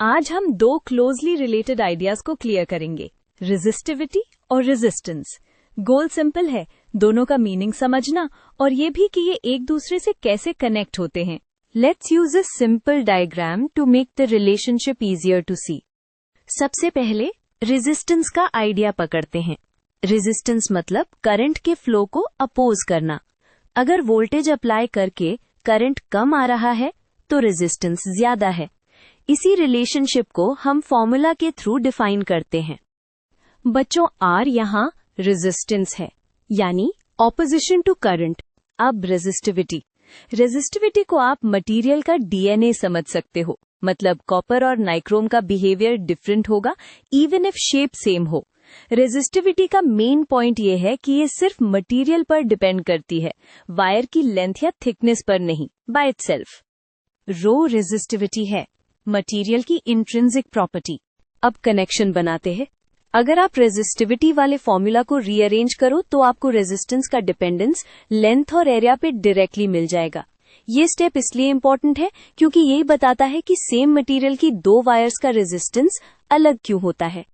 आज हम दो क्लोजली रिलेटेड आइडियाज को क्लियर करेंगे, रेजिस्टिविटी और रेजिस्टेंस। गोल सिंपल है, दोनों का मीनिंग समझना और ये भी कि ये एक दूसरे से कैसे कनेक्ट होते हैं। Let's use a simple diagram to make the relationship easier to see. सबसे पहले रेजिस्टेंस का आइडिया पकड़ते हैं। रेजिस्टेंस मतलब करंट के फ्लो को अपोज करना। अगर वोल्टेज अप्लाई करके करंट कम आ रहा है तो रेजिस्टेंस ज्यादा है। इसी रिलेशनशिप को हम फॉर्मूला के थ्रू डिफाइन करते हैं। बच्चों, आर यहाँ रेजिस्टेंस है, यानी ऑपोजिशन टू करंट। अब रेजिस्टिविटी को आप मटेरियल का डीएनए समझ सकते हो। मतलब कॉपर और नाइक्रोम का बिहेवियर डिफरेंट होगा इवन इफ शेप सेम हो। रेजिस्टिविटी का मेन पॉइंट ये है कि ये सिर्फ मटेरियल पर डिपेंड करती है, वायर की लेंथ या थिकनेस पर नहीं, बाय इटसेल्फ। रो रेजिस्टिविटी है मटेरियल की इंट्रिंसिक प्रॉपर्टी। अब कनेक्शन बनाते हैं। अगर आप रेजिस्टिविटी वाले फॉर्मूला को रीअरेंज करो तो आपको रेजिस्टेंस का डिपेंडेंस लेंथ और एरिया पे डायरेक्टली मिल जाएगा। ये स्टेप इसलिए इम्पोर्टेंट है क्योंकि यही बताता है कि सेम मटेरियल की दो वायर्स का रेजिस्टेंस अलग क्यों होता है।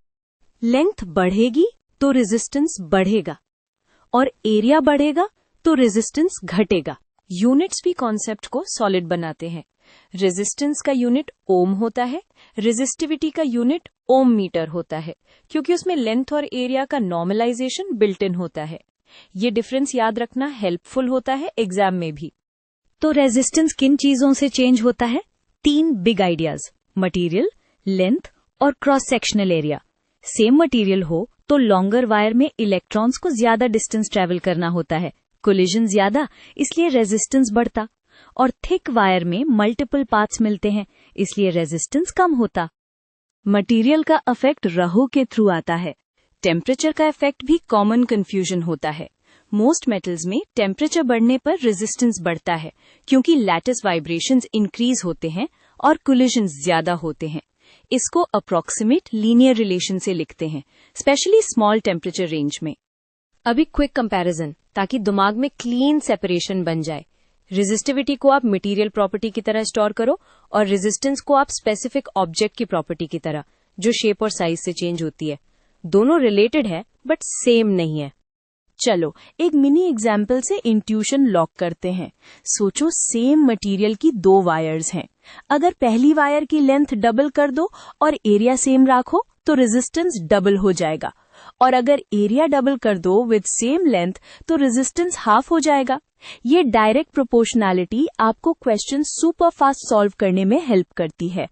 लेंथ बढ़ेगी तो रेजिस्टेंस बढ़ेगा और एरिया बढ़ेगा तो रेजिस्टेंस घटेगा। यूनिट्स भी कॉन्सेप्ट को सॉलिड बनाते हैं। रेजिस्टेंस का यूनिट ओम होता है, रेजिस्टिविटी का यूनिट ओम मीटर होता है, क्योंकि उसमें लेंथ और एरिया का नॉर्मलाइजेशन बिल्ट इन होता है। ये डिफरेंस याद रखना हेल्पफुल होता है एग्जाम में भी। तो रेजिस्टेंस किन चीजों से चेंज होता है? 3 बिग आइडियाज, मटेरियल, लेंथ और cross sectional area. Same material हो तो लॉन्गर वायर में इलेक्ट्रॉन्स को ज्यादा डिस्टेंस ट्रेवल करना होता है, कोलिजन ज्यादा, इसलिए रेजिस्टेंस बढ़ता। और थिक वायर में मल्टीपल पाथ्स मिलते हैं, इसलिए रेजिस्टेंस कम होता। मटेरियल का इफेक्ट रहो के थ्रू आता है। टेम्परेचर का इफेक्ट भी कॉमन कंफ्यूजन होता है। मोस्ट मेटल्स में टेम्परेचर बढ़ने पर रेजिस्टेंस बढ़ता है क्योंकि लैटिस वाइब्रेशंस इंक्रीज होते हैं और कोलिजन्स ज्यादा होते हैं। इसको अप्रोक्सीमेट लीनियर रिलेशन से लिखते हैं, स्पेशली स्मॉल टेम्परेचर रेंज में। अभी क्विक कंपैरिजन, ताकि दिमाग में क्लीन सेपरेशन बन जाए। रेजिस्टिविटी को आप मटेरियल प्रॉपर्टी की तरह स्टोर करो और रेजिस्टेंस को आप स्पेसिफिक ऑब्जेक्ट की प्रॉपर्टी की तरह, जो शेप और साइज से चेंज होती है। दोनों रिलेटेड है बट सेम नहीं है। चलो एक मिनी एग्जाम्पल से इंट्यूशन लॉक करते हैं। सोचो सेम मटेरियल की 2 वायर्स हैं। अगर पहली वायर की लेंथ डबल कर दो और एरिया सेम रखो तो रेजिस्टेंस डबल हो जाएगा, और अगर एरिया डबल कर दो विद सेम लेंथ तो रेजिस्टेंस हाफ हो जाएगा। ये डायरेक्ट प्रोपोर्शनैलिटी आपको क्वेश्चन सुपर फास्ट सॉल्व करने में हेल्प करती है।